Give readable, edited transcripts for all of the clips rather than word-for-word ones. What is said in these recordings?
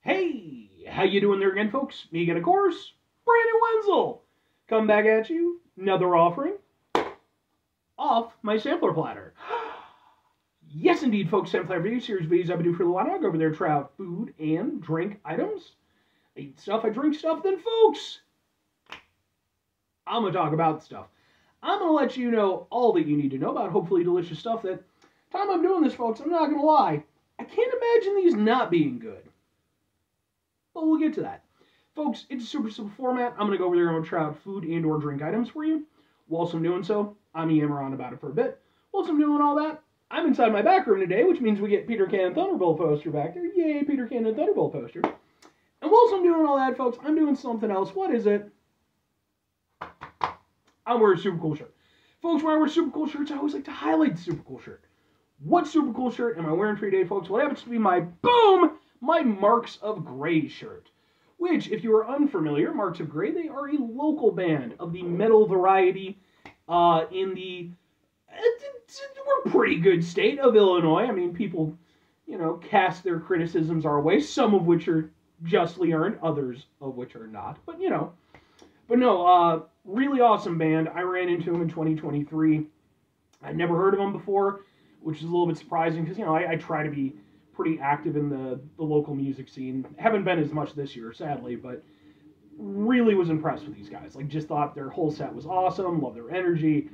Hey, how you doing there again, folks? Me again, of course, Brandon Wenzel. Come back at you, another offering off my sampler platter. Yes, indeed, folks, sampler video series videos I've been doing for a while now. Go over there, try out food and drink items. I eat stuff, I drink stuff, then, folks, I'm going to talk about stuff. I'm going to let you know all that you need to know about hopefully delicious stuff that, time I'm doing this, folks, I'm not going to lie, I can't imagine these not being good. But we'll get to that. Folks, it's a super simple format. I'm going to go over there and I'm going to try out food and or drink items for you. Whilst I'm doing so, I'm yammer on about it for a bit. Whilst I'm doing all that, I'm inside my back room today, which means we get Peter Cannon Thunderbolt poster back there. Yay, Peter Cannon Thunderbolt poster. And whilst I'm doing all that, folks, I'm doing something else. What is it? I'm wearing a super cool shirt. Folks, when I wear super cool shirts, I always like to highlight the super cool shirt. What super cool shirt am I wearing for you today, folks? What happens to be my my Marks of Grey shirt. Which, if you are unfamiliar, Marks of Grey, they are a local band of the metal variety in the we're pretty good state of Illinois. I mean, people, cast their criticisms our way, some of which are justly earned, others of which are not. But, really awesome band. I ran into them in 2023. I'd never heard of them before, which is a little bit surprising because, I try to be pretty active in the local music scene. Haven't been as much this year, sadly, but really was impressed with these guys. Like, just thought their whole set was awesome, love their energy.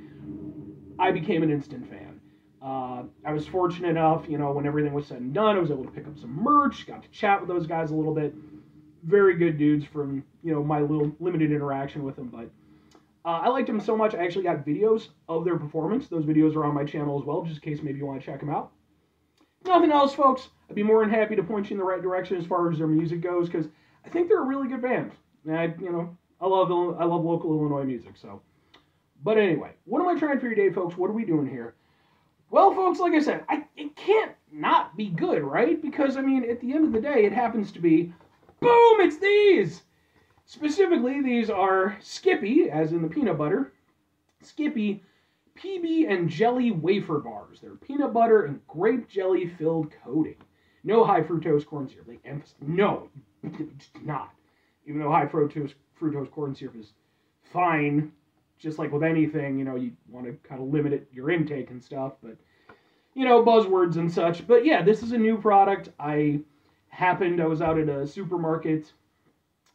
I became an instant fan. I was fortunate enough, when everything was said and done, I was able to pick up some merch, got to chat with those guys a little bit. Very good dudes from, my little limited interaction with them, but I liked them so much, I actually got videos of their performance. Those videos are on my channel as well, just in case maybe you want to check them out. Nothing else, folks. I'd be more than happy to point you in the right direction as far as their music goes, because I think they're a really good band. And I love local Illinois music. So, but anyway, what am I trying for you today, folks? What are we doing here? Well, folks, like I said, it can't not be good, right? Because at the end of the day, it happens to be, boom! It's these. Specifically, these are Skippy, as in the peanut butter. Skippy PB and jelly wafer bars. They're peanut butter and grape jelly filled coating. No high fructose corn syrup. They emphasize no, it's not. Even though high fructose corn syrup is fine, just like with anything, you want to kind of limit your intake and stuff, but buzzwords and such. But yeah, this is a new product. I was out at a supermarket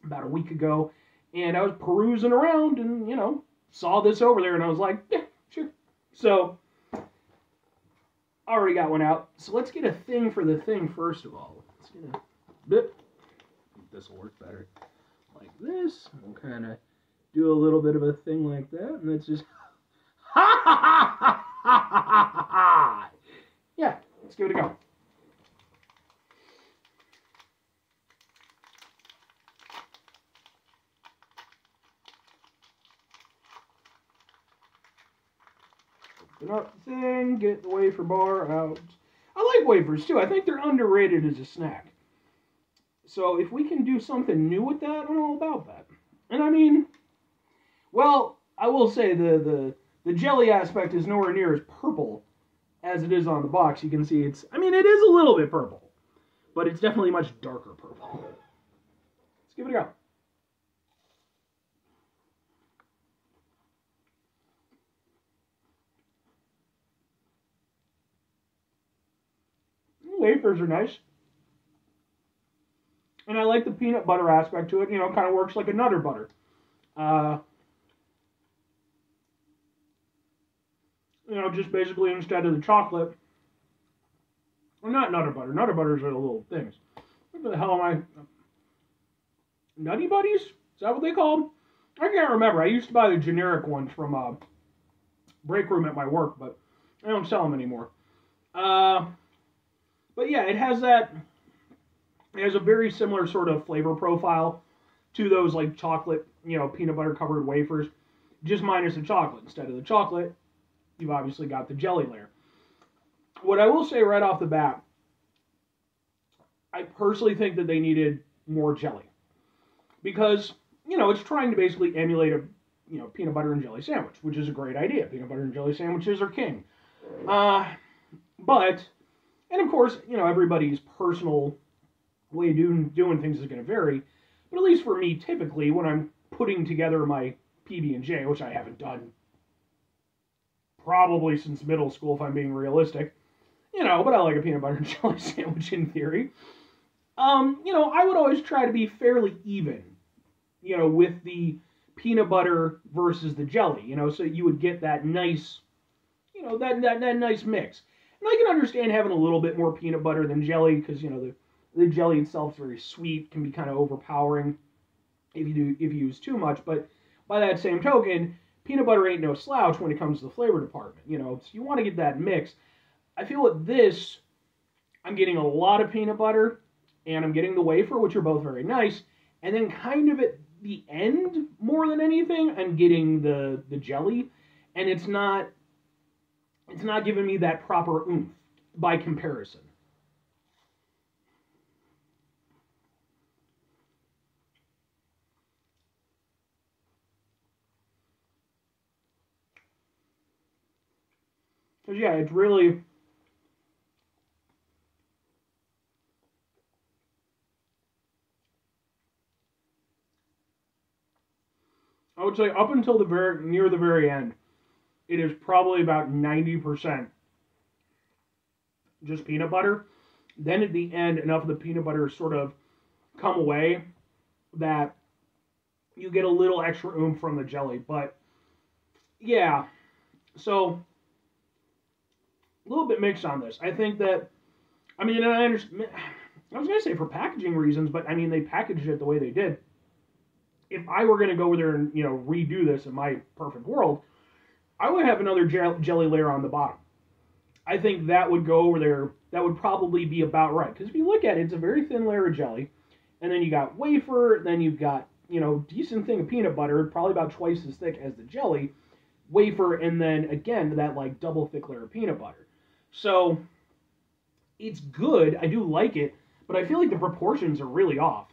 about a week ago, and I was perusing around and saw this over there, and I was like, yeah. Sure. So, I already got one out. So let's get a thing for the thing first of all. Let's get a bit. This will work better. Like this. We'll kind of do a little bit of a thing like that. And it's just. Ha ha ha ha ha ha ha! Yeah, let's give it a go. Open up the thing, get the wafer bar out. I like wafers too. I think they're underrated as a snack. So if we can do something new with that, I'm all about that. And well, I will say the jelly aspect is nowhere near as purple as it is on the box. You can see it is a little bit purple, but it's definitely much darker purple. Let's give it a go. Wafers are nice. And I like the peanut butter aspect to it. Kind of works like a Nutter Butter. Just basically instead of the chocolate. Well, not Nutter Butter. Nutter Butters are the little things. What the hell am I? Nutty Buddies? Is that what they call them? I can't remember. I used to buy the generic ones from Break Room at my work, but I don't sell them anymore. But yeah, it has a very similar sort of flavor profile to those like chocolate, peanut butter covered wafers, just minus the chocolate. Instead of the chocolate, you've obviously got the jelly layer. What I will say right off the bat, I personally think that they needed more jelly. Because, it's trying to basically emulate a, peanut butter and jelly sandwich, which is a great idea. Peanut butter and jelly sandwiches are king. But, and of course, everybody's personal way of doing things is going to vary. But at least for me, typically, when I'm putting together my PB&J, which I haven't done probably since middle school, if I'm being realistic, but I like a peanut butter and jelly sandwich in theory. I would always try to be fairly even, with the peanut butter versus the jelly, so you would get that nice, that nice mix. And I can understand having a little bit more peanut butter than jelly because, the jelly itself is very sweet, can be kind of overpowering if you use too much. But by that same token, peanut butter ain't no slouch when it comes to the flavor department. So you want to get that mix. I feel with this, I'm getting a lot of peanut butter, and I'm getting the wafer, which are both very nice. And then kind of at the end, more than anything, I'm getting the jelly, and it's not giving me that proper oomph by comparison. Because, yeah, it's really... I would say up until near the very end, it is probably about 90% just peanut butter. Then at the end, enough of the peanut butter sort of come away that you get a little extra oomph from the jelly. But yeah, so a little bit mixed on this. I think that, I mean, I understand. I was going to say for packaging reasons, but I mean, they packaged it the way they did. If I were going to go over there and, redo this in my perfect world, I would have another jelly layer on the bottom. I think that would go over there. That would probably be about right. Because if you look at it, it's a very thin layer of jelly. And then you got wafer. Then you've got, decent thing of peanut butter, probably about twice as thick as the jelly. Wafer, and then, again, that, like, double thick layer of peanut butter. So, it's good. I do like it. But I feel like the proportions are really off.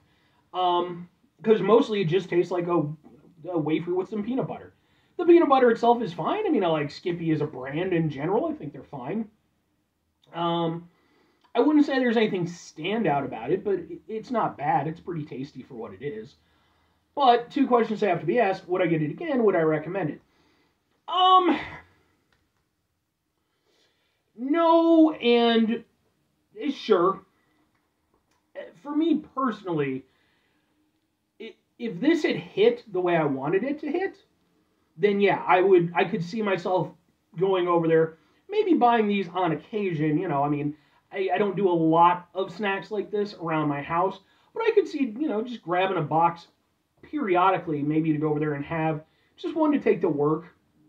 Because mostly it just tastes like a wafer with some peanut butter. The peanut butter itself is fine. I mean, I like Skippy as a brand in general. I think they're fine. I wouldn't say there's anything standout about it, but it's not bad. It's pretty tasty for what it is. But two questions have to be asked. Would I get it again? Would I recommend it? No, and sure. For me personally, if this had hit the way I wanted it to hit, then yeah, I could see myself going over there, maybe buying these on occasion. I mean, I don't do a lot of snacks like this around my house, but I could see, just grabbing a box periodically, maybe to go over there and have just one to take to work,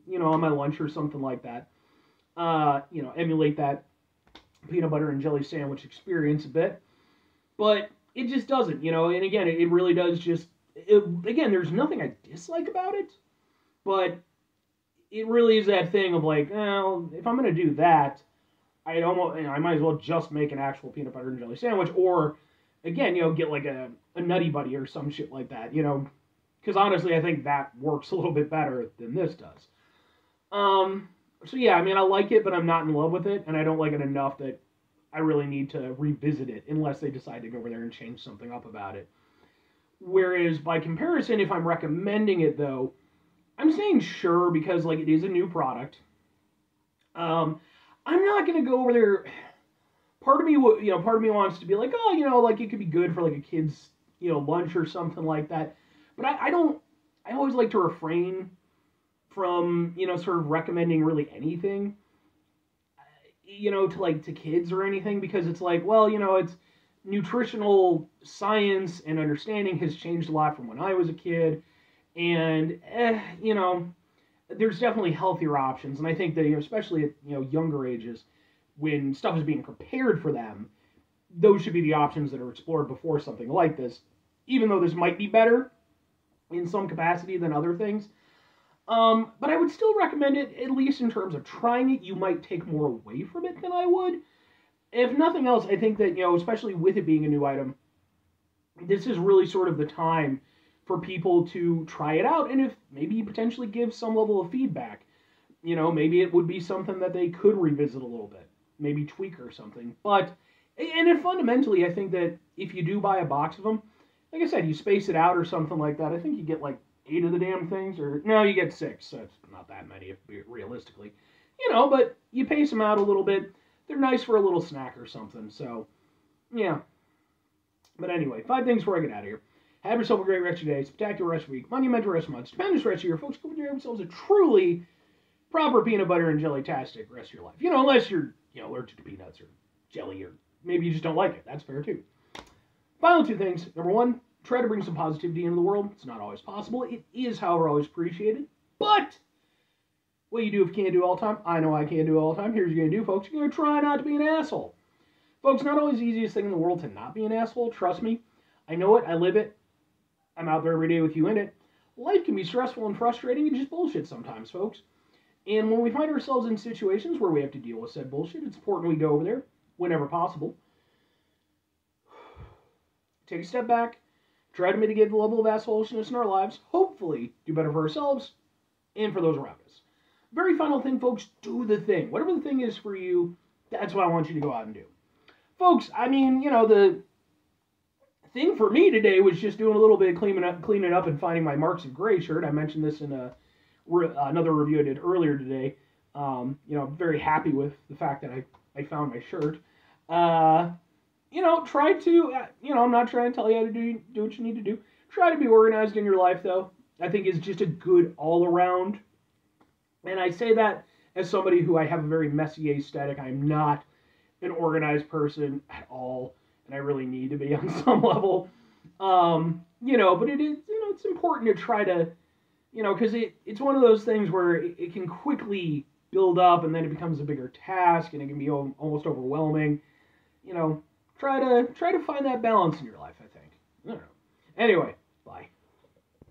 on my lunch or something like that. Emulate that peanut butter and jelly sandwich experience a bit. But it just doesn't, and again, it really does just, again, there's nothing I dislike about it, but it really is that thing of like, well, if I'm going to do that, I might as well just make an actual peanut butter and jelly sandwich, or, again, get like a Nutty Buddy or some shit like that, because honestly, I think that works a little bit better than this does. So yeah, I mean, I like it, but I'm not in love with it, and I don't like it enough that I really need to revisit it unless they decide to go over there and change something up about it. Whereas, by comparison, if I'm recommending it, though, I'm saying sure because, like, it is a new product. I'm not going to go over there. Part of me wants to be like, oh, like, it could be good for, like, a kid's, lunch or something like that. But I always like to refrain from, sort of recommending really anything, to kids or anything, because it's like, well, it's nutritional science and understanding has changed a lot from when I was a kid, and there's definitely healthier options, and I think that especially at younger ages, when stuff is being prepared for them, those should be the options that are explored before something like this. Even though this might be better in some capacity than other things, but I would still recommend it, at least in terms of trying it. You might take more away from it than I would. If nothing else, I think that, especially with it being a new item, this is really sort of the time for people to try it out, and if maybe potentially give some level of feedback. Maybe it would be something that they could revisit a little bit, maybe tweak or something. But And then fundamentally, I think that if you do buy a box of them, like I said, you space it out or something like that. I think you get like 8 of the damn things, or no, you get 6. So it's not that many, realistically. But you pace them out a little bit. They're nice for a little snack or something. So, yeah. But anyway, 5 things before I get out of here. Have yourself a great rest of your day, spectacular rest of the week, monumental rest of the month, stupendous rest of your year. Folks, go enjoy yourselves a truly proper peanut butter and jelly-tastic rest of your life. Unless you're, allergic to peanuts or jelly, or maybe you just don't like it. That's fair, too. Final 2 things. Number 1, try to bring some positivity into the world. It's not always possible. It is, however, always appreciated. But what you do if you can't do all the time, I know I can't do all the time. Here's what you're going to do, folks. You're going to try not to be an asshole. Folks, not always the easiest thing in the world to not be an asshole. Trust me. I know it. I live it. I'm out there every day with you in it. Life can be stressful and frustrating and just bullshit sometimes, folks. And when we find ourselves in situations where we have to deal with said bullshit, it's important we go over there whenever possible. Take a step back. Try to mitigate the level of assholishness in our lives. Hopefully, do better for ourselves and for those around us. Very final thing, folks, do the thing. Whatever the thing is for you, that's what I want you to go out and do. Folks, I mean, the thing for me today was just doing a little bit of cleaning up and finding my Marks of Gray shirt. I mentioned this in another review I did earlier today. I'm very happy with the fact that I found my shirt. Try to, I'm not trying to tell you how to do what you need to do. Try to be organized in your life, though. I think is just a good all-around. And I say that as somebody who I have a very messy aesthetic. I'm not an organized person at all, and I really need to be on some level. But it is, it's important to try to, because it's one of those things where it can quickly build up, and then it becomes a bigger task, and it can be almost overwhelming. Try to find that balance in your life, I think. I don't know. Anyway,